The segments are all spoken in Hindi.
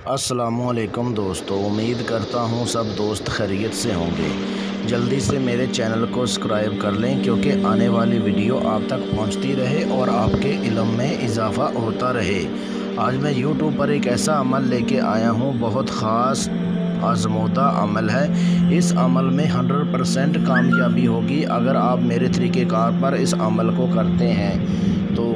अस्सलामुअलैकुम दोस्तों, उम्मीद करता हूँ सब दोस्त खैरियत से होंगे। जल्दी से मेरे चैनल को सब्सक्राइब कर लें क्योंकि आने वाली वीडियो आप तक पहुँचती रहे और आपके इल्म में इजाफ़ा होता रहे। आज मैं यूट्यूब पर एक ऐसा अमल लेके आया हूँ, बहुत ख़ास आज़मूदा अमल है। इस अमल में 100% कामयाबी होगी अगर आप मेरे तरीक़ेकार पर इस अमल को करते हैं। तो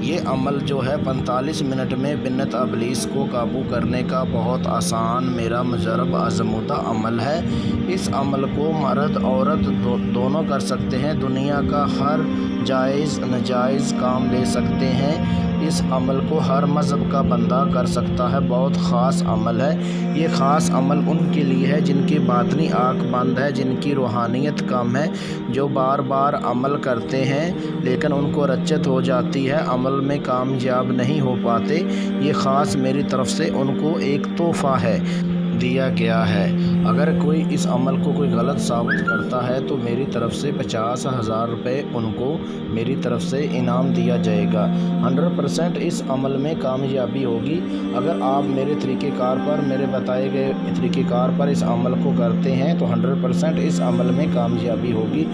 ये अमल जो है 45 मिनट में बिन्नत इब्लीस को काबू करने का बहुत आसान मेरा मुजरब आज़मूदा अमल है। इस अमल को मर्द औरत दोनों कर सकते हैं। दुनिया का हर जायज़ नाजायज़ काम ले सकते हैं। इस अमल को हर मज़हब का बंदा कर सकता है। बहुत ख़ास अमल है। ये ख़ास अमल उनके लिए है जिनकी बातनी आँख बंद है, जिनकी रूहानियत कम है, जो बार बार अमल करते हैं लेकिन उनको रच्चत हो जाती है, अमल में कामयाब नहीं हो पाते। ये ख़ास मेरी तरफ़ से उनको एक तोहफ़ा है दिया गया है। अगर कोई इस अमल को कोई गलत साबित करता है तो मेरी तरफ़ से 50,000 रुपये उनको मेरी तरफ़ से इनाम दिया जाएगा। 100% इस अमल में कामयाबी होगी अगर आप मेरे तरीक़ेकार पर, मेरे बताए गए तरीक़ेकार पर इस अमल को करते हैं तो 100% इस अमल में कामयाबी होगी।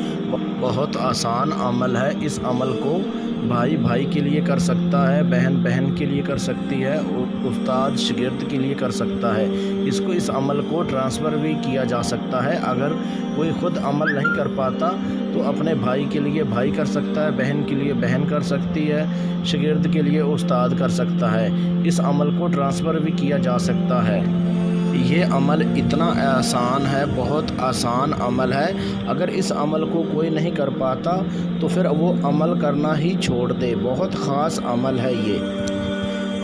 बहुत आसान अमल है। इस अमल को भाई भाई के लिए कर सकता है, बहन बहन के लिए कर सकती है, उस्ताद शागिर्द के लिए कर सकता है। इस अमल को ट्रांसफ़र भी किया जा सकता है। अगर कोई ख़ुद अमल नहीं कर पाता तो अपने भाई के लिए भाई कर सकता है, बहन के लिए बहन कर सकती है, शागिर्द के लिए उस्ताद कर सकता है। इस अमल को ट्रांसफ़र भी किया जा सकता है। ये अमल इतना आसान है, बहुत आसान अमल है। अगर इस अमल को कोई नहीं कर पाता तो फिर वो अमल करना ही छोड़ दे। बहुत ख़ास अमल है ये।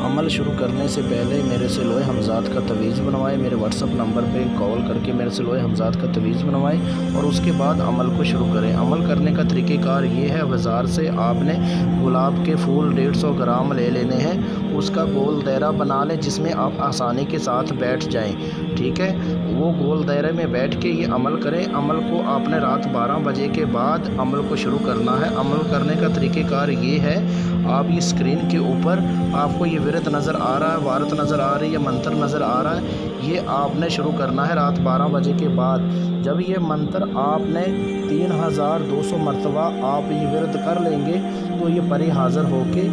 अमल शुरू करने से पहले मेरे से लोहे हमज़ात का तवीज़ बनवाए, मेरे व्हाट्सअप नंबर पे कॉल करके मेरे से लोहे हमज़ात का तवीज़ बनवाए और उसके बाद अमल को शुरू करें। अमल करने का तरीक़ेकार ये है, बाज़ार से आपने गुलाब के फूल 150 ग्राम ले लेने हैं। उसका गोल दायरा बना लें जिसमें आप आसानी के साथ बैठ जाएं। ठीक है, वो गोल दायरे में बैठ के ये अमल करें। अमल को आपने रात 12 बजे के बाद अमल को शुरू करना है। अमल करने का तरीक़ेकार ये है, आप ये स्क्रीन के ऊपर आपको ये विरत नज़र आ रहा है, वारत नज़र आ रही है, मंत्र नज़र आ रहा है, ये आपने शुरू करना है रात 12 बजे के बाद। जब ये मंत्र आपने 3200 मरतबा आप ये विरत कर लेंगे तो ये परी हाज़िर होके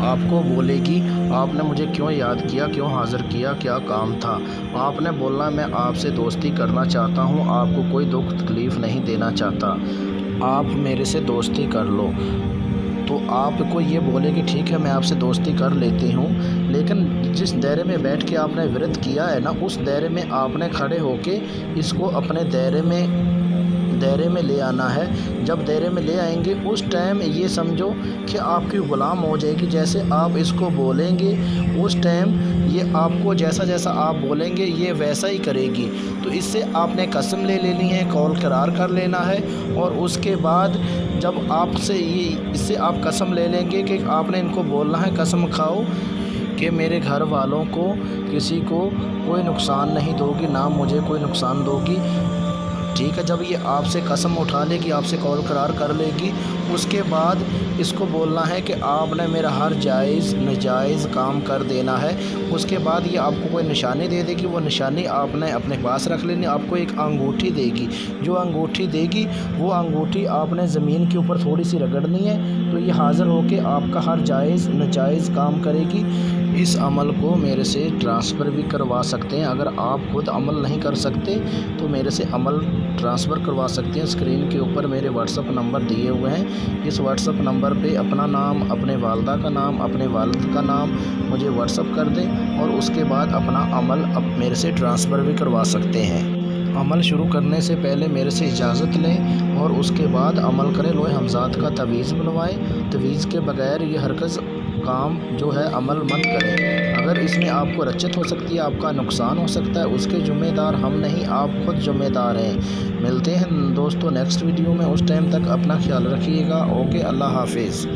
आपको बोलेगी, आपने मुझे क्यों याद किया, क्यों हाज़िर किया, क्या काम था। आपने बोलना, मैं आपसे दोस्ती करना चाहता हूँ, आपको कोई दुख तकलीफ़ नहीं देना चाहता, आप मेरे से दोस्ती कर लो। तो आपको ये बोले कि ठीक है मैं आपसे दोस्ती कर लेती हूँ, लेकिन जिस दायरे में बैठ के आपने व्रत किया है ना, उस दायरे में आपने खड़े होके इसको अपने दायरे में ले आना है। जब दायरे में ले आएंगे उस टाइम ये समझो कि आपकी ग़ुलाम हो जाएगी। जैसे आप इसको बोलेंगे उस टाइम ये आपको जैसा जैसा आप बोलेंगे ये वैसा ही करेगी। तो इससे आपने कसम ले लेनी है, कौल करार कर लेना है और उसके बाद जब आपसे इससे आप कसम ले लेंगे कि आपने इनको बोलना है, कसम खाओ कि मेरे घर वालों को किसी को कोई नुकसान नहीं दोगी, ना मुझे कोई नुकसान दोगी। ठीक है, जब ये आपसे कसम उठा लेगी, आपसे कौल करार कर लेगी, उसके बाद इसको बोलना है कि आपने मेरा हर जायज़ नाजायज़ काम कर देना है। उसके बाद ये आपको कोई निशानी दे देगी, वो निशानी आपने अपने पास रख लेनी। आपको एक अंगूठी देगी, जो अंगूठी देगी वो अंगूठी आपने ज़मीन के ऊपर थोड़ी सी रगड़नी है तो ये हाज़िर होकर आपका हर जायज़ नाजायज़ काम करेगी। इस अमल को मेरे से ट्रांसफ़र भी करवा सकते हैं। अगर आप खुद अमल नहीं कर सकते तो मेरे से अमल ट्रांसफ़र करवा सकते हैं। स्क्रीन के ऊपर मेरे व्हाट्सअप नंबर दिए हुए हैं। इस व्हाट्सअप नंबर पे अपना नाम, अपने वालदा का नाम, अपने वालिद का नाम मुझे व्हाट्सअप कर दें और उसके बाद अपना अमल मेरे से ट्रांसफ़र भी करवा सकते हैं। अमल शुरू करने से पहले मेरे से इजाज़त लें और उसके बाद अमल करें। लोहे हमज़ात का तवीज़ बनवाएं। तवीज़ के बगैर ये हरकत काम जो है अमल मत करें। अगर इसमें आपको रच्चत हो सकती है, आपका नुकसान हो सकता है, उसके ज़िम्मेदार हम नहीं, आप खुद ज़िम्मेदार हैं। मिलते हैं दोस्तों नेक्स्ट वीडियो में, उस टाइम तक अपना ख्याल रखिएगा। ओके, अल्लाह हाफिज़।